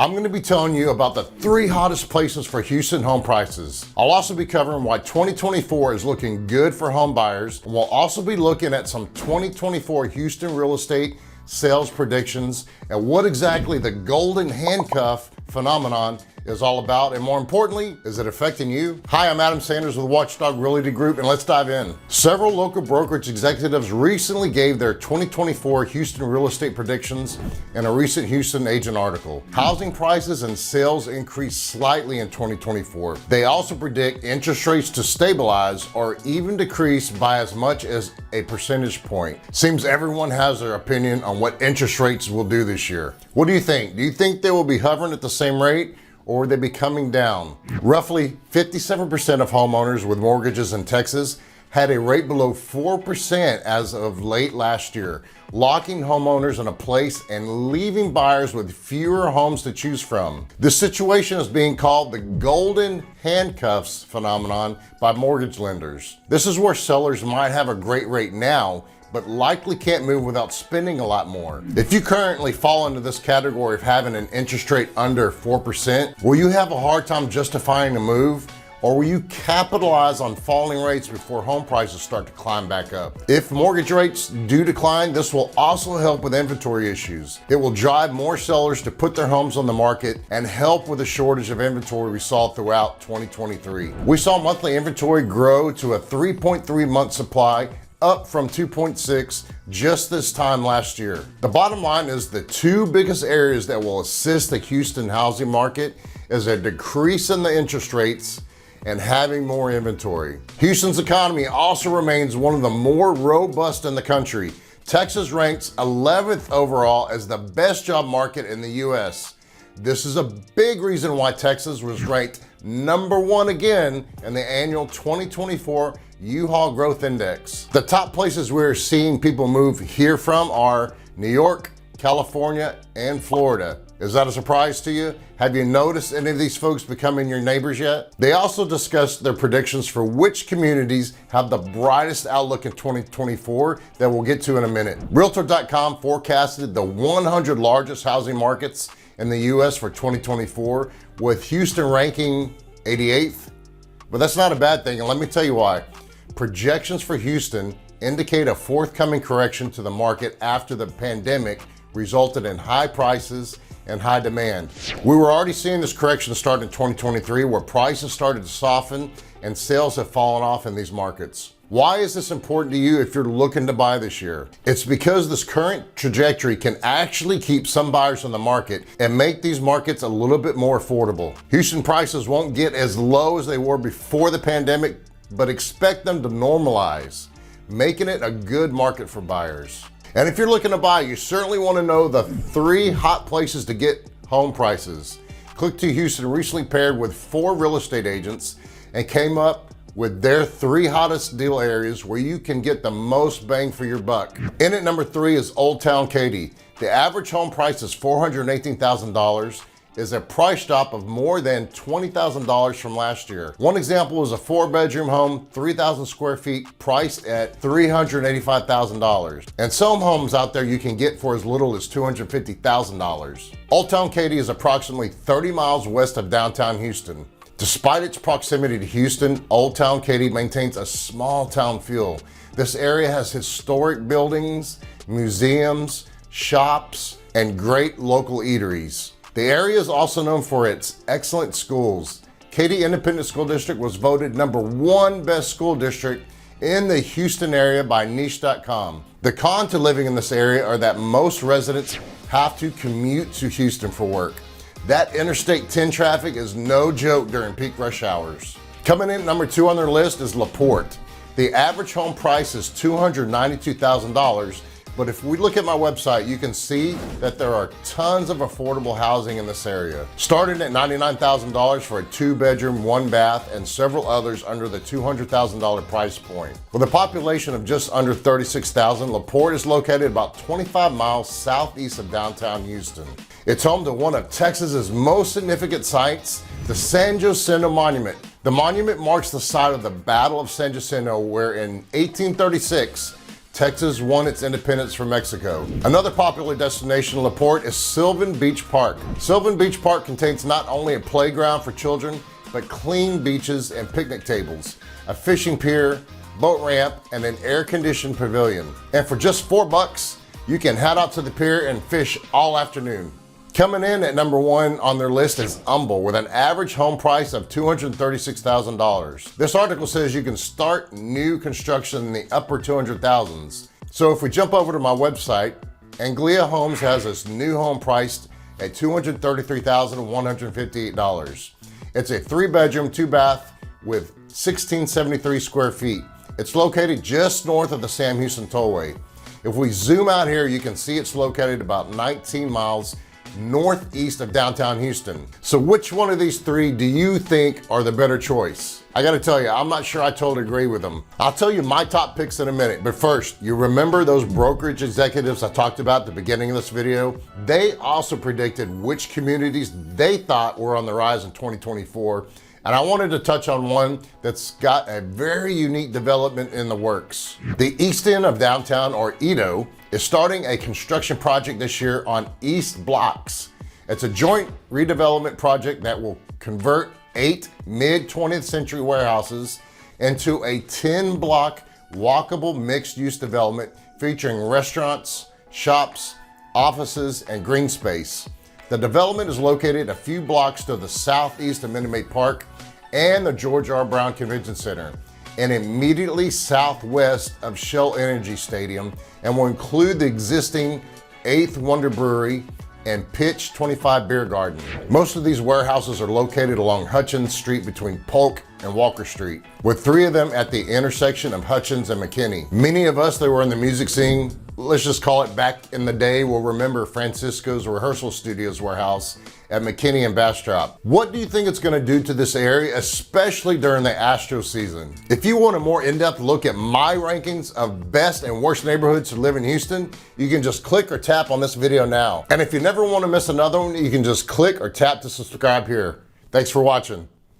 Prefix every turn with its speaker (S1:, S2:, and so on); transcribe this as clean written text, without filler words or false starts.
S1: I'm going to be telling you about the 3 hottest places for Houston home prices. I'll also be covering why 2024 is looking good for home buyers, and we'll also be looking at some 2024 Houston real estate sales predictions and what exactly the golden handcuff phenomenon is all about, and more importantly, is it affecting you? Hi, I'm Adam Sanders with Watchdog Realty Group, and let's dive in. Several local brokerage executives recently gave their 2024 Houston real estate predictions in a recent Houston agent article. Housing prices and sales increased slightly in 2024. They also predict interest rates to stabilize or even decrease by as much as a percentage point. Seems everyone has their opinion on what interest rates will do this year. What do you think? Do you think they will be hovering at the same rate, or will they be coming down? Roughly 57% of homeowners with mortgages in Texas had a rate below 4% as of late last year, locking homeowners in a place and leaving buyers with fewer homes to choose from. This situation is being called the golden handcuffs phenomenon by mortgage lenders. This is where sellers might have a great rate now, but likely can't move without spending a lot more. If you currently fall into this category of having an interest rate under 4%, will you have a hard time justifying a move? Or will you capitalize on falling rates before home prices start to climb back up? If mortgage rates do decline, this will also help with inventory issues. It will drive more sellers to put their homes on the market and help with the shortage of inventory we saw throughout 2023. We saw monthly inventory grow to a 3.3 month supply, up from 2.6 just this time last year. The bottom line is the 2 biggest areas that will assist the Houston housing market is a decrease in the interest rates and having more inventory. Houston's economy also remains one of the more robust in the country. Texas ranks 11th overall as the best job market in the US. This is a big reason why Texas was ranked #1 again in the annual 2024 U-Haul Growth Index. The top places we're seeing people move here from are New York, California, and Florida. Is that a surprise to you? Have you noticed any of these folks becoming your neighbors yet? They also discussed their predictions for which communities have the brightest outlook in 2024 that we'll get to in a minute. Realtor.com forecasted the 100 largest housing markets in the US for 2024, with Houston ranking 88th. But that's not a bad thing, and let me tell you why. Projections for Houston indicate a forthcoming correction to the market after the pandemic resulted in high prices and high demand. We were already seeing this correction start in 2023, where prices started to soften and sales have fallen off in these markets. Why is this important to you if you're looking to buy this year? It's because this current trajectory can actually keep some buyers on the market and make these markets a little bit more affordable. Houston prices won't get as low as they were before the pandemic, but expect them to normalize, making it a good market for buyers. And if you're looking to buy, you certainly want to know the 3 hot places to get home prices. Click2 Houston recently paired with 4 real estate agents and came up with their 3 hottest deal areas where you can get the most bang for your buck. In at number 3 is Old Town Katy. The average home price is $418,000, is a price drop of more than $20,000 from last year. One example is a 4-bedroom home, 3,000 square feet, priced at $385,000. And some homes out there you can get for as little as $250,000. Old Town Katy is approximately 30 miles west of downtown Houston. Despite its proximity to Houston, Old Town Katy maintains a small town feel. This area has historic buildings, museums, shops, and great local eateries. The area is also known for its excellent schools. Katy Independent School District was voted #1 best school district in the Houston area by niche.com. The con to living in this area are that most residents have to commute to Houston for work. That Interstate 10 traffic is no joke during peak rush hours. Coming in at #2 on their list is LaPorte. The average home price is $292,000, but if we look at my website, you can see that there are tons of affordable housing in this area. Starting at $99,000 for a 2-bedroom, 1-bath, and several others under the $200,000 price point. With a population of just under 36,000, LaPorte is located about 25 miles southeast of downtown Houston. It's home to one of Texas's most significant sites, the San Jacinto Monument. The monument marks the site of the Battle of San Jacinto, where in 1836, Texas won its independence from Mexico. Another popular destination in La Porte is Sylvan Beach Park. Sylvan Beach Park contains not only a playground for children, but clean beaches and picnic tables, a fishing pier, boat ramp, and an air-conditioned pavilion. And for just $4, you can head out to the pier and fish all afternoon. Coming in at number 1 on their list is Humble, with an average home price of $236,000. This article says you can start new construction in the upper 200,000s. So if we jump over to my website, Anglia Homes has this new home priced at $233,158. It's a 3-bedroom, 2-bath with 1,673 square feet. It's located just north of the Sam Houston Tollway. If we zoom out here, you can see it's located about 19 miles northeast of downtown Houston. So which one of these 3 do you think are the better choice? I gotta tell you, I'm not sure I totally agree with them. I'll tell you my top picks in a minute, but first, you remember those brokerage executives I talked about at the beginning of this video? They also predicted which communities they thought were on the rise in 2024, and I wanted to touch on one that's got a very unique development in the works. The East End of downtown, or EDO, is starting a construction project this year on East Blocks. It's a joint redevelopment project that will convert 8 mid-20th century warehouses into a 10-block walkable mixed-use development featuring restaurants, shops, offices, and green space. The development is located a few blocks to the southeast of Minute Maid Park and the George R. Brown Convention Center, and immediately southwest of Shell Energy Stadium, and will include the existing 8th Wonder Brewery and Pitch 25 Beer Garden. Most of these warehouses are located along Hutchins Street between Polk and Walker Street, with 3 of them at the intersection of Hutchins and McKinney. Many of us that were in the music scene, let's just call it back in the day, will remember Francisco's Rehearsal Studios warehouse at McKinney and Bastrop. What do you think it's gonna do to this area, especially during the Astro season? If you want a more in-depth look at my rankings of best and worst neighborhoods to live in Houston, you can just click or tap on this video now. And if you never wanna miss another one, you can just click or tap to subscribe here. Thanks for watching.